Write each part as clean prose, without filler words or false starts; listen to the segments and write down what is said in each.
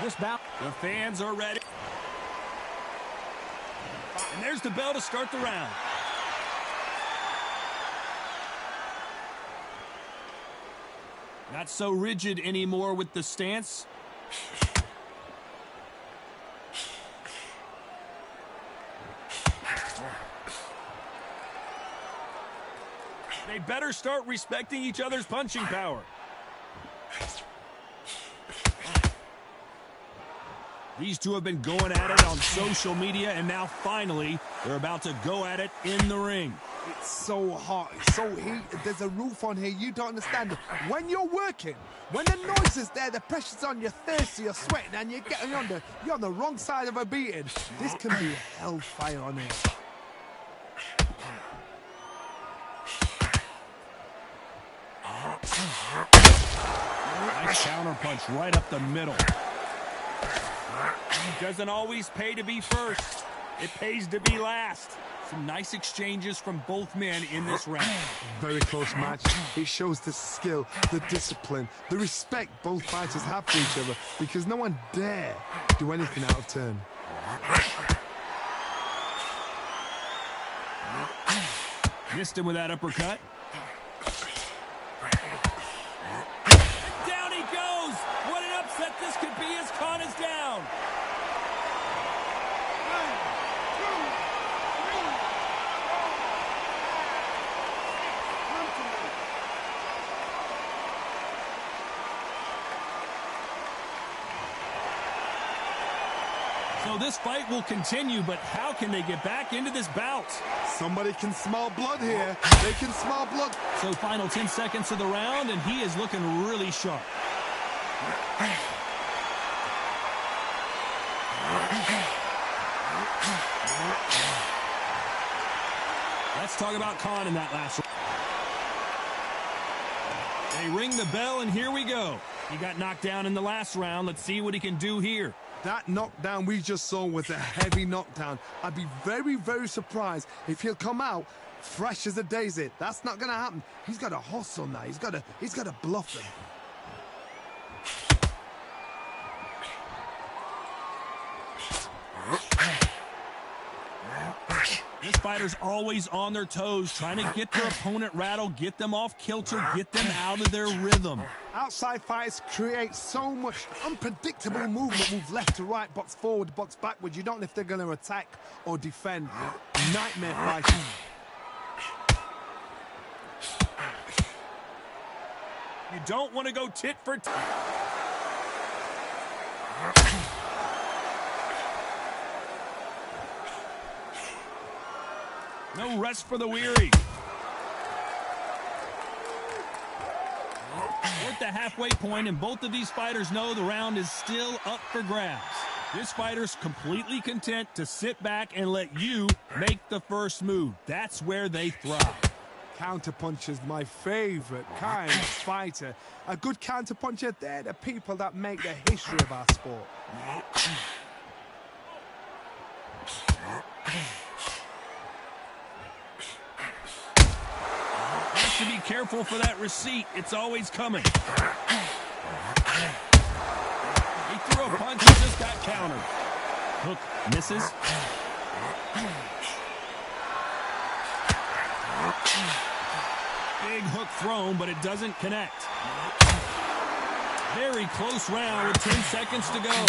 This bout, the fans are ready. And there's the bell to start the round. Not so rigid anymore with the stance. They better start respecting each other's punching power. These two have been going at it on social media, and now finally they're about to go at it in the ring. It's so hot, it's so heated, there's a roof on here, you don't understand. When you're working, when the noise is there, the pressure's on, you're thirsty, you're sweating, and you're on the wrong side of a beating. This can be hellfire on here. Nice counter punch right up the middle. Doesn't always pay to be first. It pays to be last. Some nice exchanges from both men in this round. Very close match. It shows the skill, the discipline, the respect both fighters have for each other, because no one dare do anything out of turn. Missed him with that uppercut. Down he goes! What an upset this could be as Khan is down! So this fight will continue, but how can they get back into this bout? Somebody can smell blood here. They can smell blood. So final 10 seconds of the round, and he is looking really sharp. Let's talk about Khan in that last round. They ring the bell, and here we go. He got knocked down in the last round. Let's see what he can do here. That knockdown we just saw was a heavy knockdown. I'd be very, very surprised if he'll come out fresh as a daisy. That's not going to happen. He's got to hustle now. He's got to bluff him. This fighter's always on their toes, trying to get their opponent rattled, get them off kilter, get them out of their rhythm. Outside fighters create so much unpredictable movement. Move left to right, box forward, box backwards. You don't know if they're going to attack or defend. Nightmare fighting. You don't want to go tit for tat. No rest for the weary. We're at the halfway point, and both of these fighters know the round is still up for grabs. This fighter's completely content to sit back and let you make the first move. That's where they thrive. Counterpuncher is my favorite kind of fighter. A good counterpuncher, they're the people that make the history of our sport. To be careful for that receipt. It's always coming. He threw a punch and just got countered. Hook misses. Big hook thrown, but it doesn't connect. Very close round with 10 seconds to go.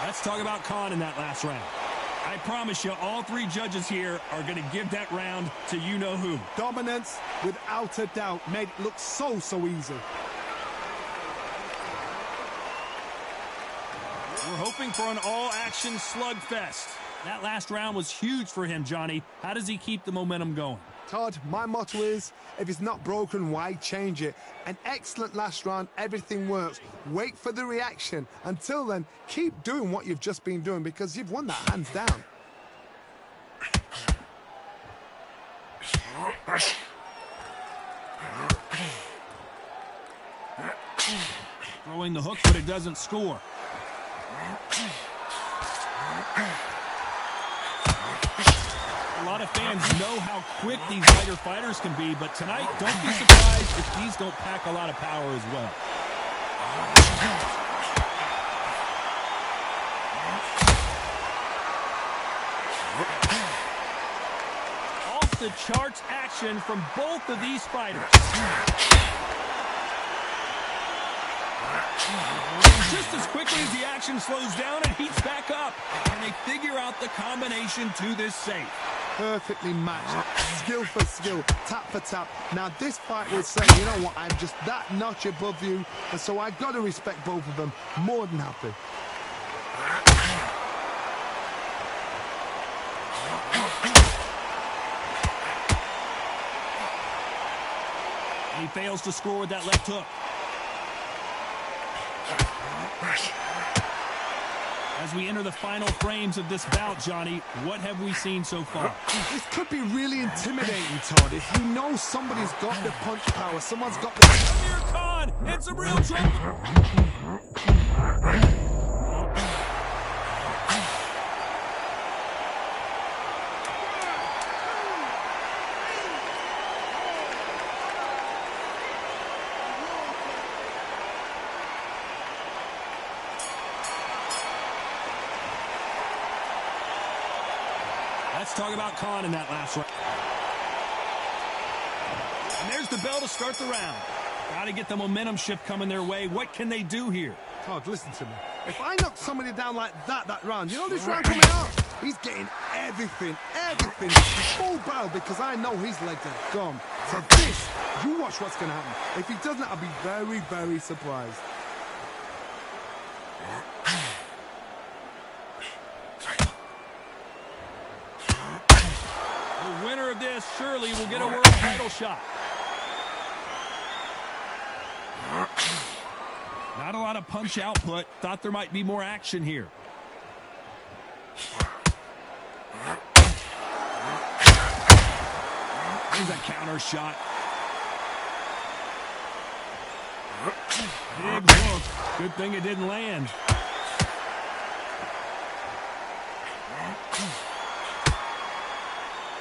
Let's talk about Khan in that last round. I promise you, all three judges here are going to give that round to you-know-who. Dominance, without a doubt, made it look so easy. We're hoping for an all-action slugfest. That last round was huge for him, Johnny. How does he keep the momentum going? Todd, my motto is, if it's not broken, why change it? An excellent last round, everything works. Wait for the reaction. Until then, keep doing what you've just been doing, because you've won that hands down. Throwing the hook, but it doesn't score. A lot of fans know how quick these lighter fighters can be, but tonight, don't be surprised if these don't pack a lot of power as well. Off the charts action from both of these fighters. Just as quickly as the action slows down, it heats back up. And they figure out the combination to this safe. Perfectly matched, skill for skill, tap for tap. Now this fight will say, you know what, I'm just that notch above you, and so I've got to respect both of them. More than happy. And he fails to score with that left hook. As we enter the final frames of this bout, Johnny, what have we seen so far? This could be really intimidating, Todd. If you know somebody's got the punch power, someone's got the... Amir Khan, it's a real trouble. Let's talk about Khan in that last round. And there's the bell to start the round. Got to get the momentum shift coming their way. What can they do here? Todd, listen to me. If I knock somebody down like that round, you know this round coming out? He's getting everything, full barrel, because I know his legs are gone. So this, you watch what's going to happen. If he doesn't, I'll be very, very surprised. The winner of this surely will get a world title shot. Not a lot of punch output. Thought there might be more action here. Here's a counter shot. Big hook. Good thing it didn't land.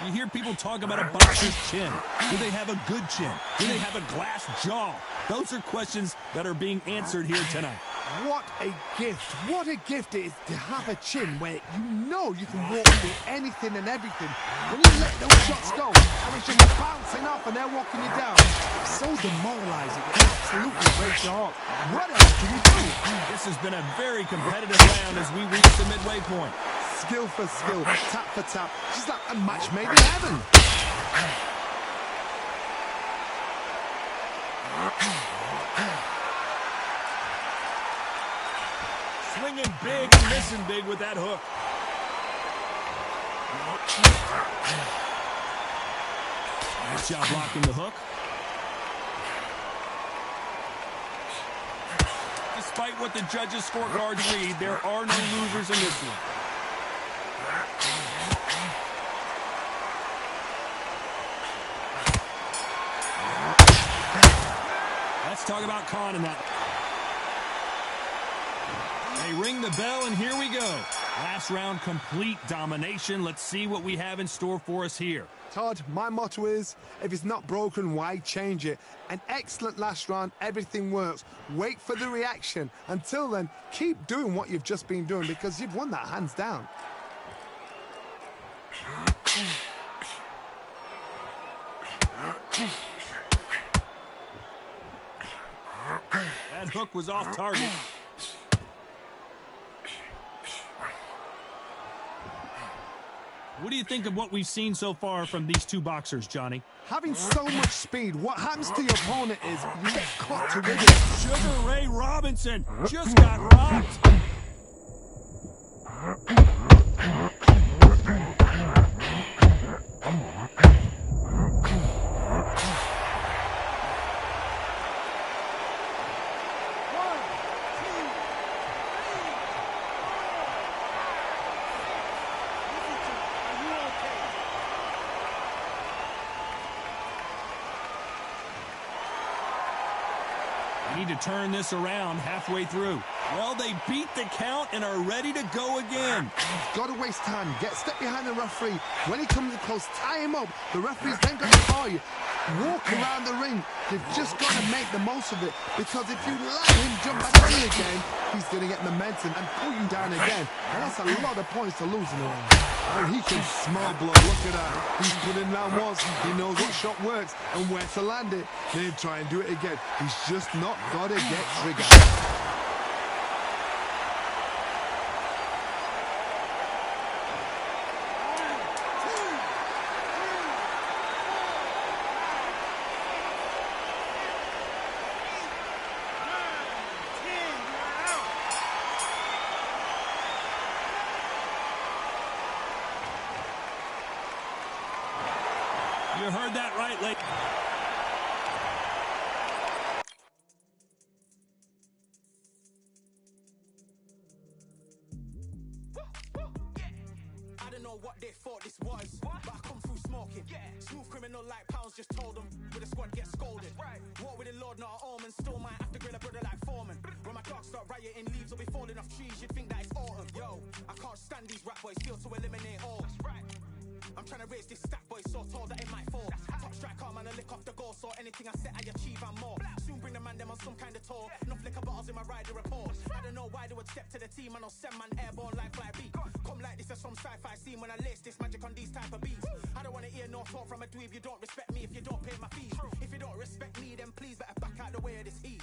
You hear people talk about a boxer's chin. Do they have a good chin? Do they have a glass jaw? Those are questions that are being answered here tonight. What a gift. What a gift it is to have a chin where you know you can walk through anything and everything. When you let those shots go, and it's just bouncing off and they're walking you down. It's so demoralizing. It absolutely breaks your heart. What else can you do? This has been a very competitive round as we reach the midway point. Skill for skill, tap for tap. Just like a match made in heaven. Swinging big and missing big with that hook. Nice job blocking the hook. Despite what the judges' scorecards read, there are no losers in this one. Let's talk about Khan in that. They ring the bell, and here we go. Last round, complete domination. Let's see what we have in store for us here. Todd, my motto is, if it's not broken, why change it? An excellent last round, everything works. Wait for the reaction. Until then, keep doing what you've just been doing, because you've won that hands down. That hook was off target. What do you think of what we've seen so far from these two boxers, Johnny? Having so much speed, what happens to your opponent is you get caught to rhythm. Sugar Ray Robinson just got rocked. Need to turn this around halfway through. Well, they beat the count and are ready to go again. Got to waste time. Step behind the referee. When he comes in close, tie him up. The referee's then going to call you. Walk around the ring. You've just got to make the most of it, because if you let him jump back on you again, he's going to get momentum and pull you down again. And that's a lot of points to lose in a round. Oh, he can smell blood. Look at that. He's put in round once. He knows what shot works and where to land it. Then try and do it again. He's just not got to get triggered. You heard that right, lady. I don't know what they thought this was, but I come through smoking. Smooth criminal like pounds, just told them with a squad get scolded. Walk with the Lord, not an omen. Still might have to grill a brother like Foreman. When my dogs start rioting, leaves will be falling off trees. You'd think that it's autumn. Yo, I can't stand these rap boys, feel to eliminate all. I'm trying to raise this stack, boy, so tall that it might fall. Top striker, man, I lick off the goal, so anything I set, I achieve and more. Soon bring the man them on some kind of tour. Enough liquor bottles in my rider report. I don't know why they would step to the team, and I'll send man airborne like fly beat. Come like this as some sci-fi scene when I lace this magic on these type of beats. I don't want to hear no talk from a dweeb. You don't respect me if you don't pay my fees. If you don't respect me, then please better back out the way of this heat.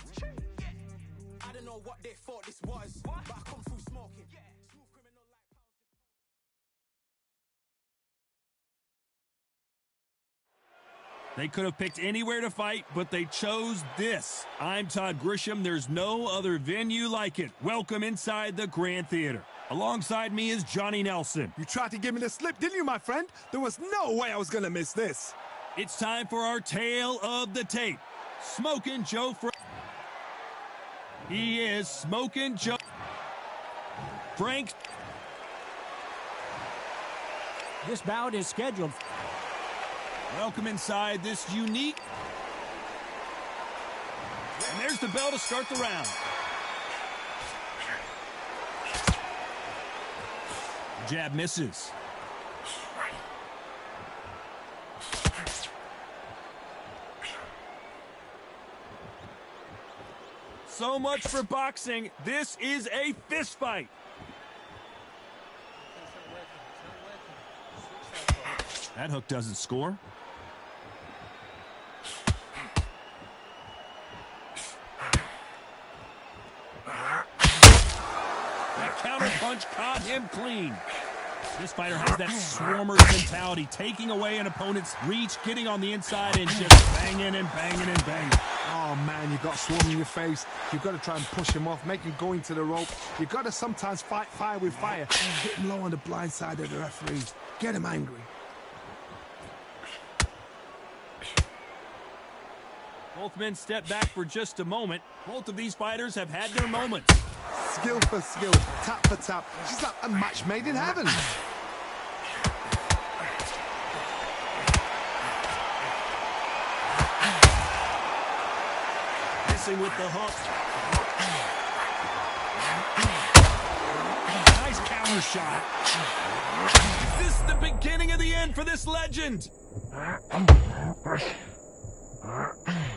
I don't know what they thought this was, but I come through smoking. Smooth criminal like pounds. They could have picked anywhere to fight, but they chose this. I'm Todd Grisham. There's no other venue like it. Welcome inside the Grand Theater. Alongside me is Johnny Nelson. You tried to give me the slip, didn't you, my friend? There was no way I was going to miss this. It's time for our tale of the tape. Smokin' Joe He is Smokin' Joe Frank. This bout is scheduled. Welcome inside this unique. And there's the bell to start the round. Jab misses. So much for boxing. This is a fist fight. That hook doesn't score. That counter punch caught him clean. This fighter has that swarmer's mentality, taking away an opponent's reach, getting on the inside and just banging and banging and banging. Oh, man, you got swarm in your face. You've got to try and push him off, make him go into the rope. You've got to sometimes fight fire with fire. Hit him low on the blind side of the referee. Get him angry. Both men step back for just a moment. Both of these fighters have had their moments. Skill for skill, tap for tap. She's like a match made in heaven. Missing with the hook. Nice counter shot. Is this the beginning of the end for this legend?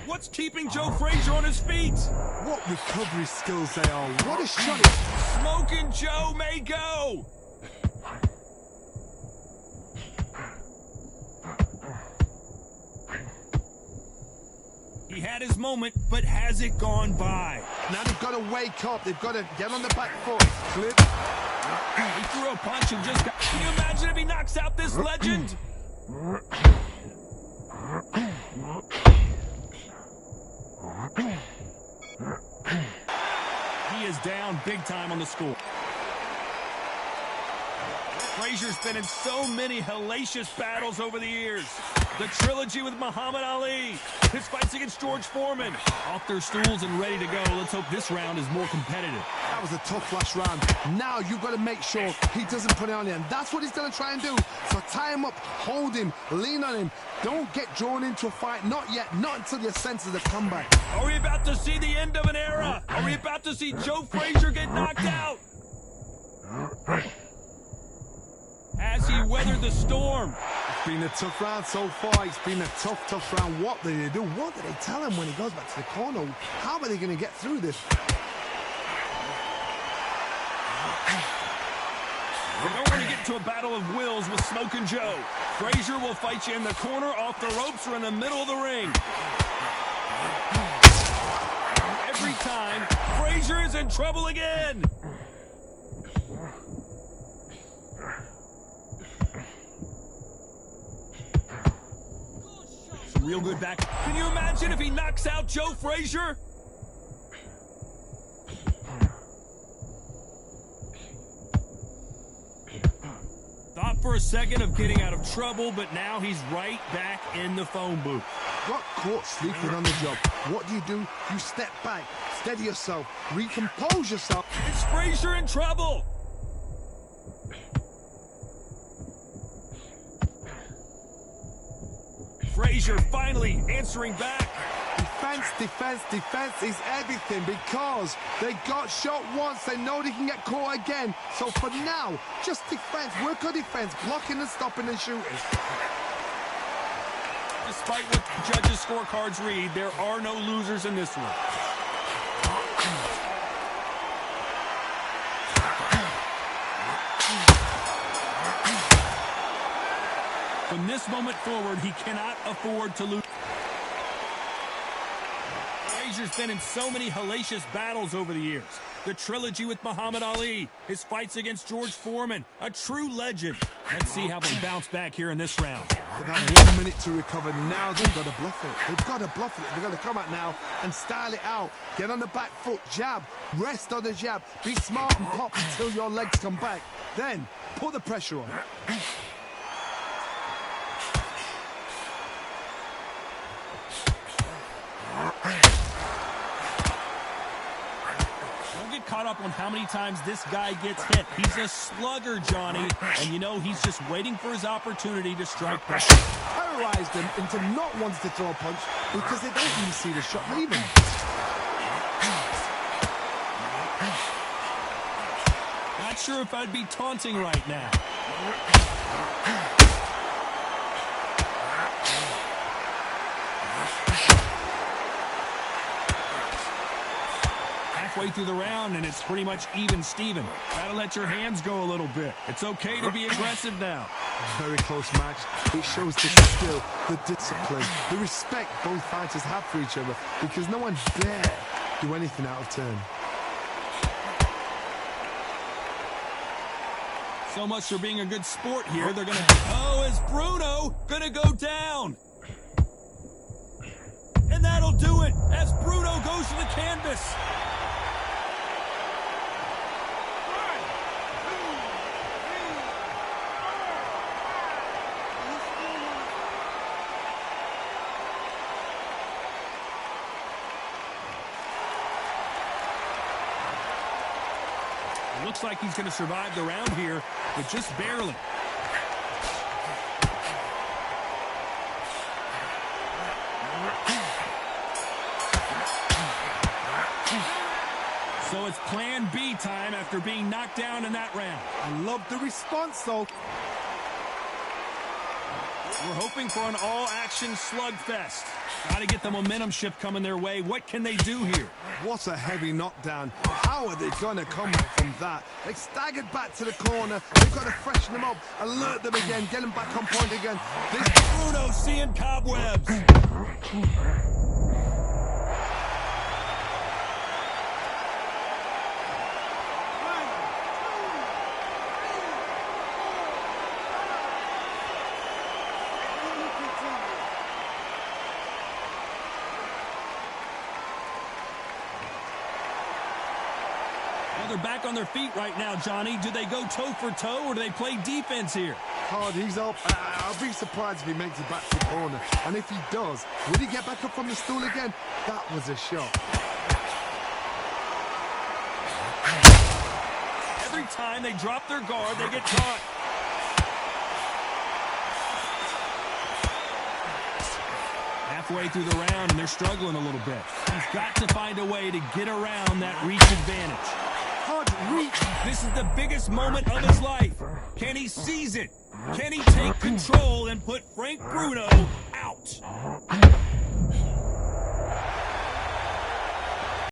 What's keeping Joe Frazier on his feet? What recovery skills they are. What a shot. Smokin' Joe may go. He had his moment, but has it gone by? Now they've got to wake up. They've got to get on the back foot. Clip. He threw a punch and just got... Can you imagine if he knocks out this legend? He is down big time on the score. Frazier's been in so many hellacious battles over the years. The trilogy with Muhammad Ali, his fights against George Foreman. Off their stools and ready to go. Let's hope this round is more competitive. That was a tough last round. Now you've got to make sure he doesn't put it on you, and that's what he's going to try and do. So tie him up, hold him, lean on him. Don't get drawn into a fight. Not yet. Not until your senses have come back. Are we about to see the end of an era? Are we about to see Joe Frazier get knocked out? Has he weathered the storm? It's been a tough round so far. It's been a tough round. What did they do? What did they tell him when he goes back to the corner? How are they going to get through this? We don't want to get to a battle of wills with Smokin' Joe. Frazier will fight you in the corner, off the ropes, or in the middle of the ring. Every time, Frazier is in trouble again. Some real good back. Can you imagine if he knocks out Joe Frazier? Thought for a second of getting out of trouble, but now he's right back in the phone booth. Got caught sleeping on the job. What do? You step back, steady yourself, recompose yourself. Is Frazier in trouble? Frazier finally answering back. Defense is everything because they got shot once. They know they can get caught again. So for now, just defense. Work on defense, blocking and stopping and shooting. Despite what the judges' scorecards read, there are no losers in this one. From this moment forward, he cannot afford to lose. Frazier's been in so many hellacious battles over the years. The trilogy with Muhammad Ali, his fights against George Foreman, a true legend. Let's see how they bounce back here in this round. They've got 1 minute to recover. Now they've got to bluff it. They've got to bluff it. They've got to come out now and style it out. Get on the back foot, jab, rest on the jab. Be smart and pop until your legs come back. Then put the pressure on. Caught up on how many times this guy gets hit. He's a slugger, Johnny, and you know he's just waiting for his opportunity to strike back. Terrorized them into not wanting to throw a punch because they don't even see the shot leaving. Not sure if I'd be taunting right now. Halfway through the round, and it's pretty much even Steven. Gotta let your hands go a little bit. It's okay to be aggressive now. Very close match. It shows the skill, the discipline, the respect both fighters have for each other because no one dare do anything out of turn. So much for being a good sport here. They're gonna... Oh, is Bruno gonna go down? And that'll do it as Bruno goes to the canvas. Looks like he's going to survive the round here, but just barely. So it's plan B time after being knocked down in that round. I love the response, though. We're hoping for an all-action slugfest. Got to get the momentum shift coming their way. What can they do here? What a heavy knockdown. How are they going to come back from that? They staggered back to the corner. They've got to freshen them up, alert them again, get them back on point again. This Bruno seeing cobwebs. they're back on their feet right now, Johnny. Do they go toe for toe or do they play defense here? Hard, he's up. I'll be surprised if he makes it back to the corner. And if he does, will he get back up from the stool again? That was a shot. Every time they drop their guard, they get caught. Halfway through the round, and they're struggling a little bit. He's got to find a way to get around that reach advantage. Hard reach. This is the biggest moment of his life. Can he seize it? Can he take control and put Frank Bruno